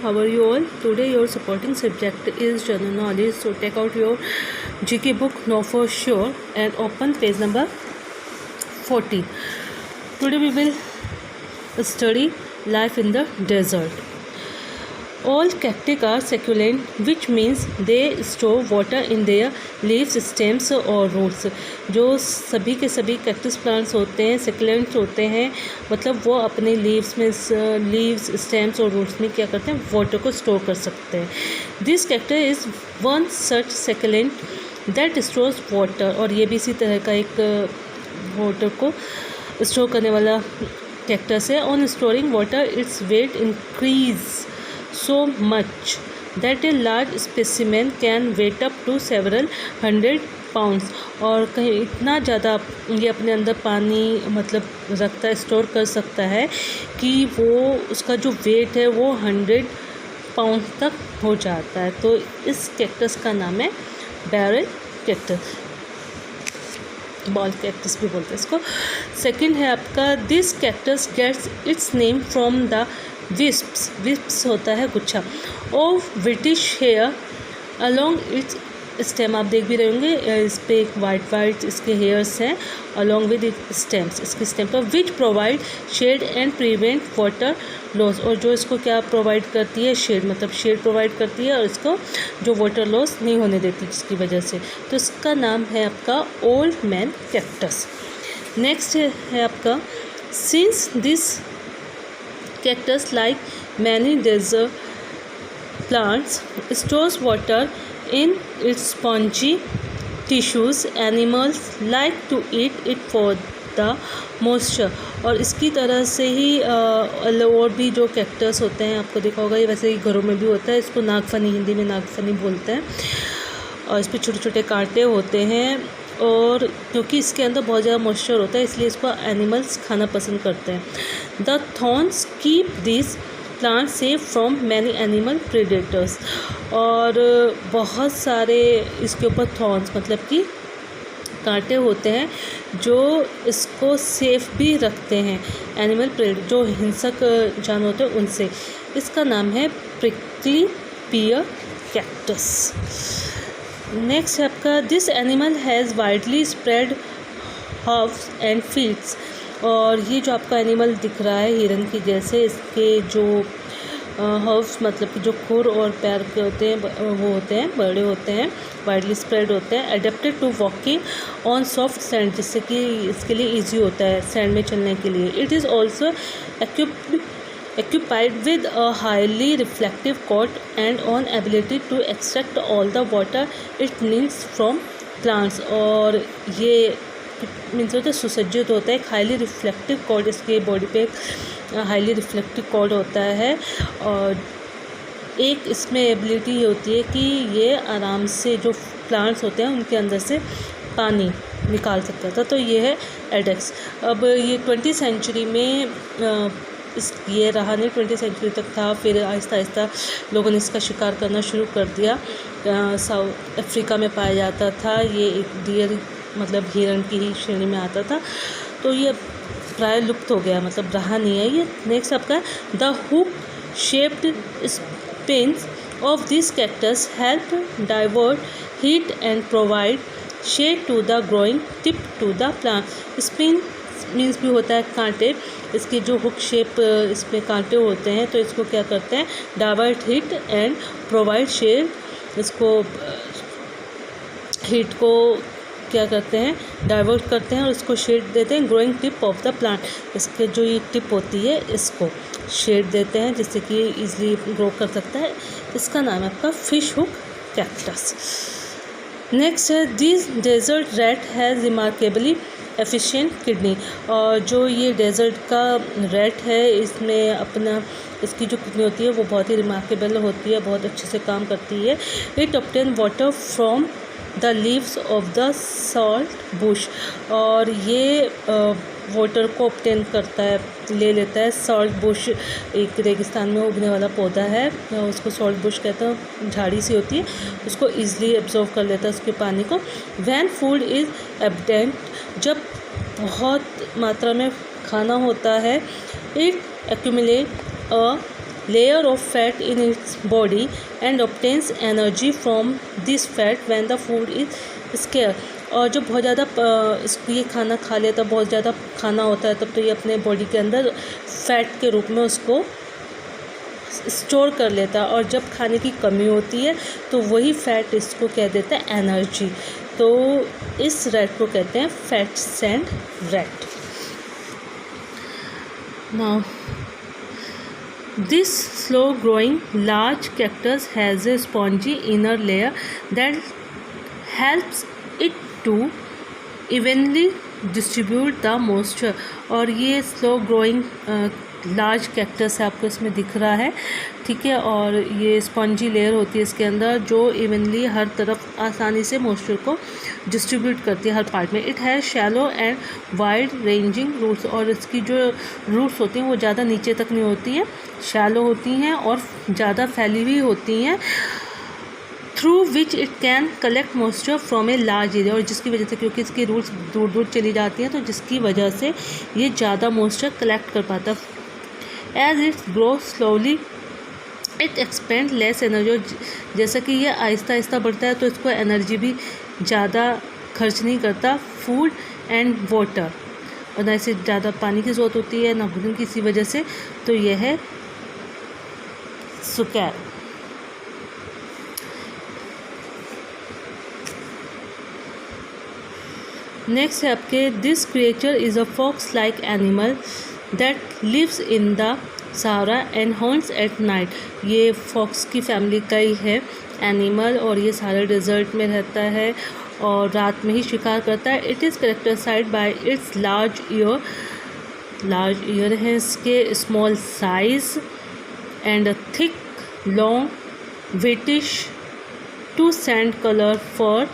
how are you all? Today your supporting subject is general knowledge, so take out your GK book Know for Sure and open page number 14. Today we will study life in the desert. All cacti are succulent, which means they store water in their leaves, stems और roots. जो सभी के सभी cactus plants होते हैं succulents होते हैं, मतलब वो अपने लीव्स स्टेम्स और रूट्स में क्या करते हैं, वाटर को स्टोर कर सकते हैं. This cactus is one such succulent that stores water. और ये भी इसी तरह का एक वाटर को स्टोर करने वाला कैक्टस है. On storing water its weight increase so much that a large specimen can weight up to several hundred pounds. और कहीं इतना ज़्यादा ये अपने अंदर पानी मतलब रखता है, स्टोर कर सकता है कि वो उसका जो वेट है वो 100 पाउंड तक हो जाता है. तो इस कैक्टस का नाम है बैरल कैक्टस, बॉल कैक्टस भी बोलते हैं इसको. सेकंड है आपका this cactus gets its name from the wisps होता है गुच्छा of British hair along its stem. आप देख भी रहे होंगे इस पर एक वाइट इसके हेयर्स हैं अलॉन्ग विद इट स्टेम्स, इसके स्टेम पर which provide shade and prevent water loss. और जो इसको क्या प्रोवाइड करती है, शेड, मतलब शेड प्रोवाइड करती है और इसको जो वाटर लॉस नहीं होने देती जिसकी वजह से. तो इसका नाम है आपका ओल्ड मैन कैक्टस. नेक्स्ट है आपका since this cactus like many desert plants stores water in its spongy tissues. Animals like to eat it for the moisture. और इसकी तरह से ही और भी जो कैक्टस होते हैं आपको देखा होगा, ये वैसे ही घरों में भी होता है. इसको नागफनी, हिंदी में नागफनी बोलते हैं. और इस पर छोटे छोटे कांटे होते हैं और क्योंकि इसके अंदर बहुत ज़्यादा मॉइस्चर होता है इसलिए इसको एनिमल्स खाना पसंद करते हैं. The thorns keep this plant safe from many animal predators. और बहुत सारे इसके ऊपर थॉर्न्स मतलब कि कांटे होते हैं जो इसको सेफ भी रखते हैं एनिमल प्रेडेटर, जो हिंसक जानवर होते हैं उनसे. इसका नाम है प्रिकली पियर कैक्टस. नेक्स्ट है आपका this animal has widely spread herbs and feeds. और ये जो आपका एनिमल दिख रहा है हिरन की जैसे, इसके जो हर्ब्स मतलब कि जो खुर और पैर के होते हैं वो होते हैं, बड़े होते हैं, वाइडली स्प्रेड होते हैं. Adapted to walking on soft sand, जिससे कि इसके लिए ईजी होता है सैंड में चलने के लिए. It is also occupied with a highly reflective coat and on ability to extract all the water it needs from plants. और ये मीन्स होता है सुसज्जित होता है. एक हाईली रिफ्लेक्टिव कोट, इसके बॉडी पे एक हाईली रिफ्लेक्टिव कोट होता है और एक इसमें एबिलिटी होती है कि ये आराम से जो प्लांट्स होते हैं उनके अंदर से पानी निकाल सकता था. तो ये है एडेक्स. अब ये 20वीं सेंचुरी में ये रहा नहीं, 20वीं सेंचुरी तक था. फिर आहिस्ता आहिस्ता लोगों ने इसका शिकार करना शुरू कर दिया. साउथ अफ्रीका में पाया जाता था. ये एक डियर मतलब हिरन की ही श्रेणी में आता था. तो ये प्राय लुप्त हो गया, मतलब रहा नहीं है ये. नेक्स्ट आपका the hook shaped spines of this cactus help divert heat and provide shade to the growing tip to the plant. Spine means भी होता है कांटे. इसके जो हुक शेप इसमें कांटे होते हैं तो इसको क्या करते हैं, divert heat and provide shade. इसको हीट को क्या करते हैं, डाइवर्ट करते हैं और इसको शेड देते हैं. Growing tip of the plant, इसके जो ये टिप होती है इसको शेड देते हैं जिससे कि ईजिली ग्रो कर सकता है. इसका नाम है आपका फिश हुक कैक्टस. नेक्स्ट है this desert rat has remarkably efficient kidney. और जो ये डेजर्ट का रैट है इसमें अपना इसकी जो किडनी होती है वो बहुत ही रिमार्केबल होती है, बहुत अच्छे से काम करती है. It obtain water from the leaves of the salt Bush. और ये वाटर को ऑब्टेन करता है, ले लेता है. सॉल्ट बुश एक रेगिस्तान में उगने वाला पौधा है, उसको सॉल्ट बुश कहते हैं, झाड़ी सी होती है, उसको ईजिली एब्जॉर्व कर लेता है उसके पानी को. व्हेन फूड इज़ एबडेंट, जब बहुत मात्रा में खाना होता है, it accumulate a layer of fat in its body and obtains energy from this fat when the food is scarce. और जब बहुत ज़्यादा ये खाना खा लेता, बहुत ज़्यादा खाना होता है, तब तो ये अपने बॉडी के अंदर फैट के रूप में उसको स्टोर कर लेता है, और जब खाने की कमी होती है तो वही फैट इसको कह देता है एनर्जी। तो इस रैट को कहते हैं fat sand rat. Now this slow growing large cactus has a spongy inner layer that helps it to evenly distribute the moisture. और ये स्लो ग्रोइंग लार्ज कैक्टस है, आपको इसमें दिख रहा है, ठीक है। और ये स्पंजी लेयर होती है इसके अंदर जो इवनली हर तरफ आसानी से मॉइस्चर को डिस्ट्रीब्यूट करती है हर पार्ट में। It has shallow and wide ranging roots. और इसकी जो रूट्स होती हैं वो ज़्यादा नीचे तक नहीं होती हैं, शैलो होती हैं और ज़्यादा फैली हुई होती हैं, through which it can collect moisture from a large area. और जिसकी वजह से, क्योंकि इसकी रूट्स दूर दूर चली जाती हैं, तो जिसकी वजह से ये ज़्यादा मॉइस्चर कलेक्ट कर पाता है। As it grow slowly it expend less energy. जैसा कि ये आहिस्ता आहिस्ता बढ़ता है तो इसको एनर्जी भी ज़्यादा खर्च नहीं करता, फूड एंड वाटर, और ना इसे ज़्यादा पानी की ज़रूरत होती है ना भोजन, किसी वजह से। तो यह है सुकैर। नेक्स्ट है आपके this creature is a fox like animal that lives in the Sahara and haunts at night. ये फॉक्स की फैमिली का ही है एनिमल, और ये सहारा डेजर्ट में रहता है और रात में ही शिकार करता है। It is characterized by its large ear है इसके, small size and a thick long whitish to sand colour fur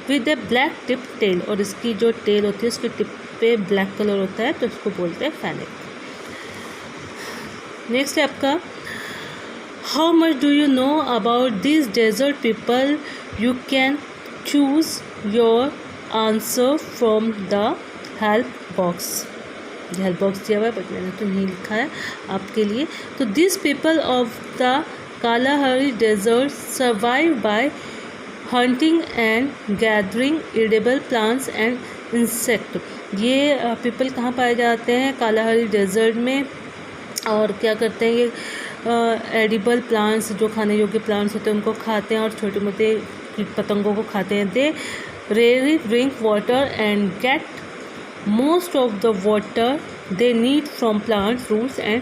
with a black tip tail. और इसकी जो टेल होती है उसकी टिप पे ब्लैक कलर होता है, तो इसको बोलते हैं फैनिक। नेक्स्ट है आपका how much do you know about this desert people. You can choose your answer from the help box. Help box दिया हुआ है बट मैंने तो नहीं लिखा है आपके लिए। तो this people of the Kalahari desert survive by hunting and gathering edible plants and insect. ये पीपल कहाँ पाए जाते हैं? कालाहारी डेजर्ट में। और क्या करते हैं ये एडिबल प्लांट्स, जो खाने योग्य प्लांट्स होते हैं उनको खाते हैं और छोटे मोटे कीट पतंगों को खाते हैं। They rarely drink water and get most of the water they need from plants roots and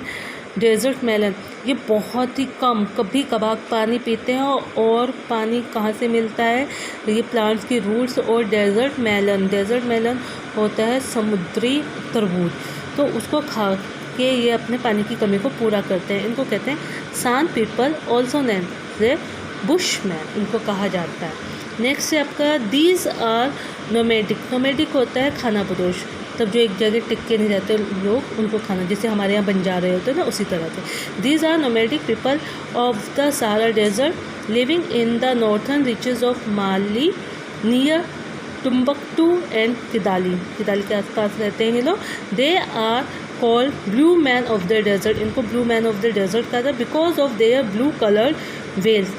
desert melon. ये बहुत ही कम कभी कभार पानी पीते हैं, और पानी कहाँ से मिलता है? ये प्लांट्स की रूट्स और डेजर्ट मेलन होता है समुद्री तरबूज, तो उसको खा के ये अपने पानी की कमी को पूरा करते हैं। इनको कहते हैं सान पीपल, ऑल्सो नेम से बुशमैन इनको कहा जाता है। नेक्स्ट है आपका दीज आर नोमैडिक होता है खाना बदोश, तब जो एक जगह टिक के नहीं रहते लोग उनको खाना, जैसे हमारे यहाँ बंजारे होते हैं ना, उसी तरह से। These are nomadic people of the Sahara desert living in the northern reaches of Mali near Timbuktu and Kidal के आसपास रहते हैं ये लोग। They are called blue man of the desert. इनको blue man of the desert कहा था because of their blue coloured veils.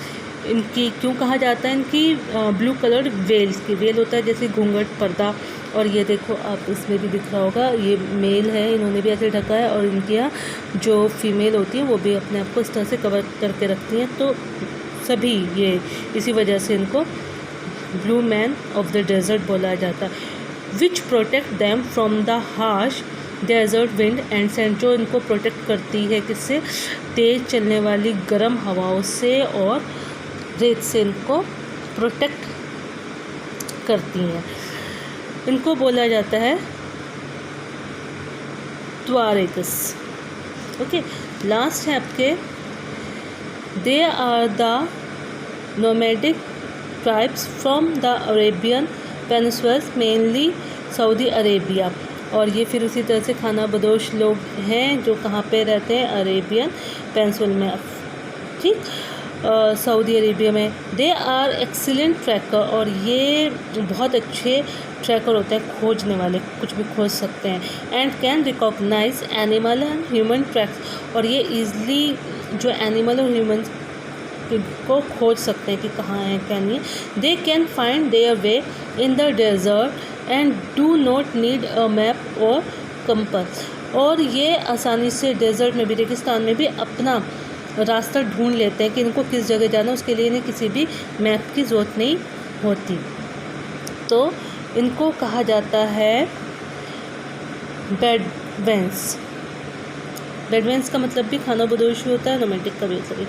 इनकी क्यों कहा जाता है? इनकी ब्लू कलर्ड वेल्स की, वेल होता है जैसे घूंघट पर्दा, और ये देखो आप इसमें भी दिख रहा होगा, ये मेल है, इन्होंने भी ऐसे ढका है, और इनके यहाँ जो फीमेल होती है वो भी अपने आप को इस तरह से कवर करके रखती हैं। तो सभी ये इसी वजह से इनको blue man of the desert बोला जाता है। Which protect them from the harsh desert wind and sand, जो इनको प्रोटेक्ट करती है किससे? तेज़ चलने वाली गर्म हवाओं से और रेत से इनको प्रोटेक्ट करती हैं। इनको बोला जाता है ट्वारेगस। ओके, लास्ट है आपके they are the nomadic tribes from the Arabian peninsula mainly Saudi Arabia. और ये फिर उसी तरह से खाना बदोश लोग हैं जो कहाँ पे रहते हैं? अरेबियन पेनिनसुला में, ठीक। सऊदी अरेबिया में। दे आर एक्सीलेंट ट्रैकर, और ये बहुत अच्छे ट्रैकर होते हैं, खोजने वाले, कुछ भी खोज सकते हैं। And can recognize animal and human tracks, और ये ईज़िली जो एनिमल और ह्यूमन को खोज सकते हैं कि कहाँ हैं क्या नहीं है। They can find their way in the desert and do not need a map और कंपास, और ये आसानी से डेजर्ट में भी, रेगिस्तान में भी अपना रास्ता ढूंढ लेते हैं कि इनको किस जगह जाना, उसके लिए इन्हें किसी भी मैप की ज़रूरत नहीं होती। तो इनको कहा जाता है बेडवेंस। बेडवेंस का मतलब भी खाना बदोश होता है, रोमांटिक का भी होता है।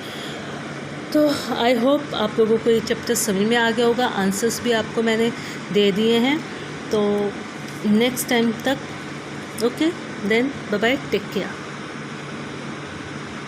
तो आई होप आप लोगों को ये चैप्टर समझ में आ गया होगा, आंसर्स भी आपको मैंने दे दिए हैं। तो नेक्स्ट टाइम तक okay then bye bye, take care.